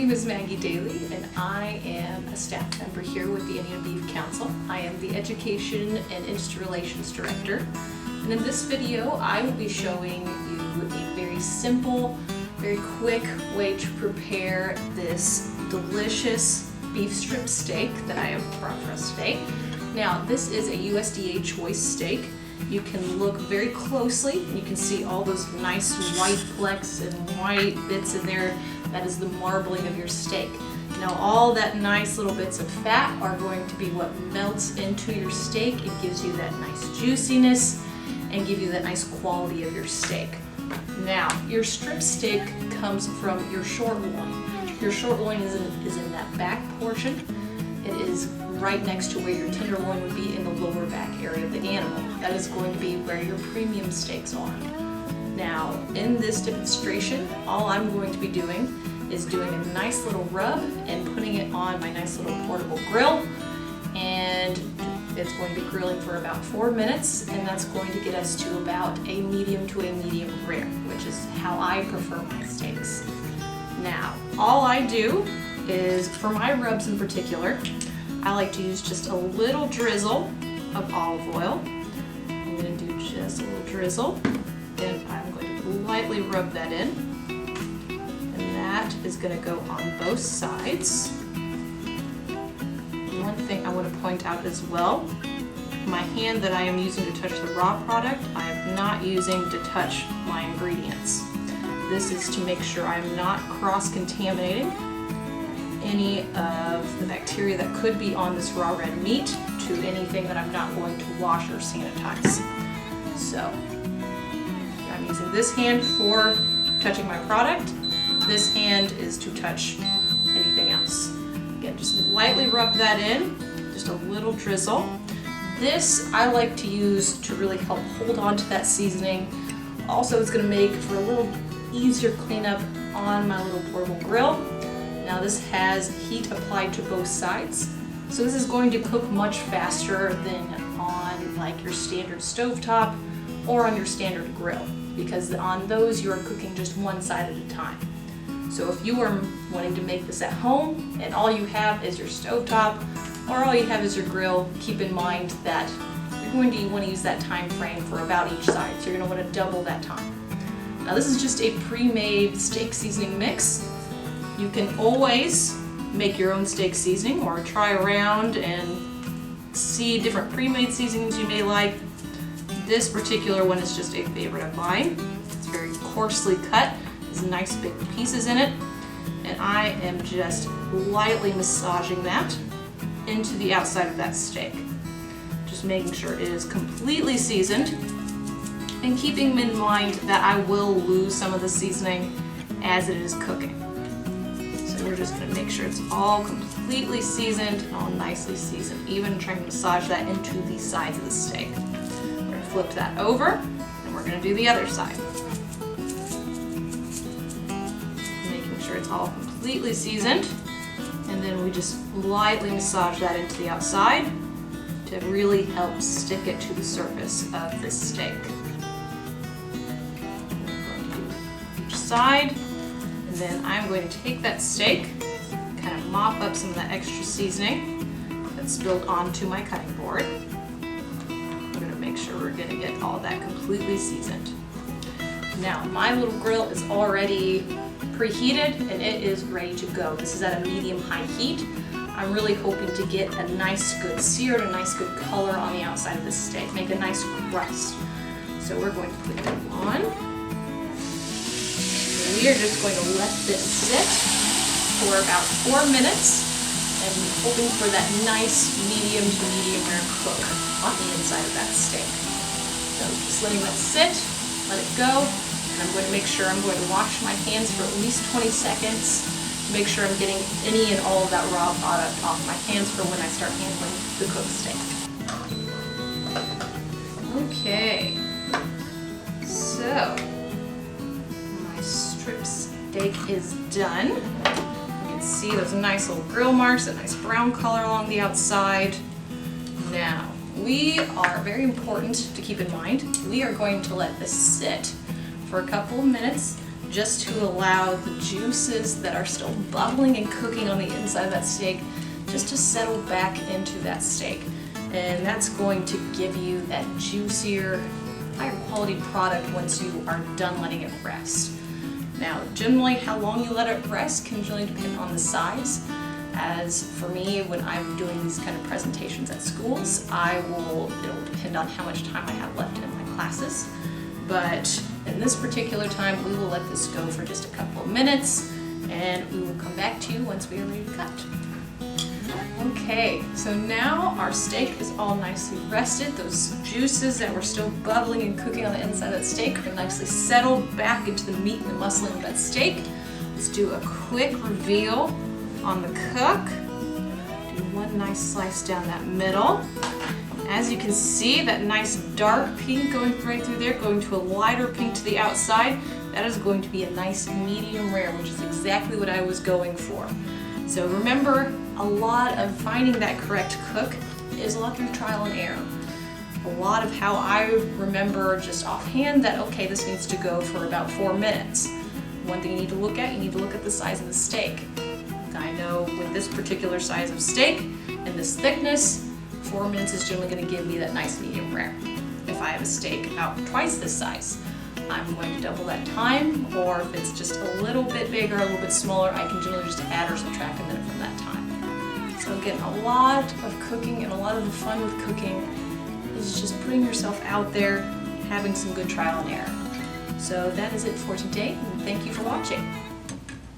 name is Maggie Daily, and I am a staff member here with the Indian Beef Council. I am the Education and Industry Relations Director. And in this video, I will be showing you a very simple, very quick way to prepare this delicious beef strip steak that I have brought for us today. Now, this is a USDA choice steak. You can look very closely and you can see all those nice white flecks and white bits in there. That is the marbling of your steak. Now all that nice little bits of fat are going to be what melts into your steak. It gives you that nice juiciness and give you that nice quality of your steak. Now, your strip steak comes from your short loin. Your short loin is in that back portion. It is right next to where your tenderloin would be in the lower back area of the animal. That is going to be where your premium steaks are. Now, in this demonstration, all I'm going to be doing is doing a nice little rub and putting it on my nice little portable grill. And it's going to be grilling for about 4 minutes, and that's going to get us to about a medium rare, which is how I prefer my steaks. Now, all I do is, for my rubs in particular, I like to use just a little drizzle of olive oil. I'm going to do just a little drizzle, and I'm going to lightly rub that in. And that is going to go on both sides. One thing I want to point out as well, my hand that I am using to touch the raw product, I am not using to touch my ingredients. This is to make sure I'm not cross-contaminating any of the bacteria that could be on this raw red meat to anything that I'm not going to wash or sanitize. So I'm using this hand for touching my product. This hand is to touch anything else. Again, just lightly rub that in, just a little drizzle. This I like to use to really help hold on to that seasoning. Also, it's going to make for a little easier cleanup on my little portable grill. Now this has heat applied to both sides, so this is going to cook much faster than on like your standard stovetop or on your standard grill, because on those you are cooking just one side at a time. So if you are wanting to make this at home and all you have is your stovetop or all you have is your grill, keep in mind that you're going to want to use that time frame for about each side, so you're going to want to double that time. Now this is just a pre-made steak seasoning mix. You can always make your own steak seasoning or try around and see different pre-made seasonings you may like. This particular one is just a favorite of mine. It's very coarsely cut, has nice big pieces in it, and I am just lightly massaging that into the outside of that steak. Just making sure it is completely seasoned and keeping in mind that I will lose some of the seasoning as it is cooking. We're just going to make sure it's all completely seasoned and all nicely seasoned, even trying to massage that into the sides of the steak. We're going to flip that over and we're going to do the other side. Making sure it's all completely seasoned, and then we just lightly massage that into the outside to really help stick it to the surface of this steak. We're going to do each side. And then I'm going to take that steak, kind of mop up some of that extra seasoning that's spilled onto my cutting board. We're going to make sure we're going to get all that completely seasoned. Now, my little grill is already preheated and it is ready to go. This is at a medium-high heat. I'm really hoping to get a nice good sear and a nice good color on the outside of this steak, make a nice crust. So we're going to put that on. We are just going to let this sit for about 4 minutes and hoping for that nice medium to medium rare cook on the inside of that steak. So just letting that sit, let it go, and I'm going to make sure I'm going to wash my hands for at least 20 seconds to make sure I'm getting any and all of that raw product off my hands for when I start handling the cooked steak. Okay, so strip steak is done. You can see those nice little grill marks, a nice brown color along the outside. Now, we are very important to keep in mind. We are going to let this sit for a couple of minutes just to allow the juices that are still bubbling and cooking on the inside of that steak just to settle back into that steak. And that's going to give you that juicier, higher quality product once you are done letting it rest. Now, generally how long you let it rest can generally depend on the size. As for me, when I'm doing these kind of presentations at schools, it'll depend on how much time I have left in my classes. But in this particular time, we will let this go for just a couple of minutes, and we will come back to you once we are ready to cut. Okay, so now our steak is all nicely rested. Those juices that were still bubbling and cooking on the inside of that steak are nicely settled back into the meat and the muscle of that steak. Let's do a quick reveal on the cook. Do one nice slice down that middle. As you can see, that nice dark pink going right through there, going to a lighter pink to the outside. That is going to be a nice medium rare, which is exactly what I was going for. So remember, a lot of finding that correct cook is a lot through trial and error. A lot of how I remember just offhand that, okay, this needs to go for about 4 minutes. One thing you need to look at the size of the steak. I know with this particular size of steak and this thickness, 4 minutes is generally going to give me that nice medium rare. If I have a steak about twice this size, I'm going to double that time, or if it's just a little bit bigger, a little bit smaller, I can generally just add or subtract a minute from that time. So again, a lot of cooking and a lot of the fun with cooking is just putting yourself out there, having some good trial and error. So that is it for today, and thank you for watching.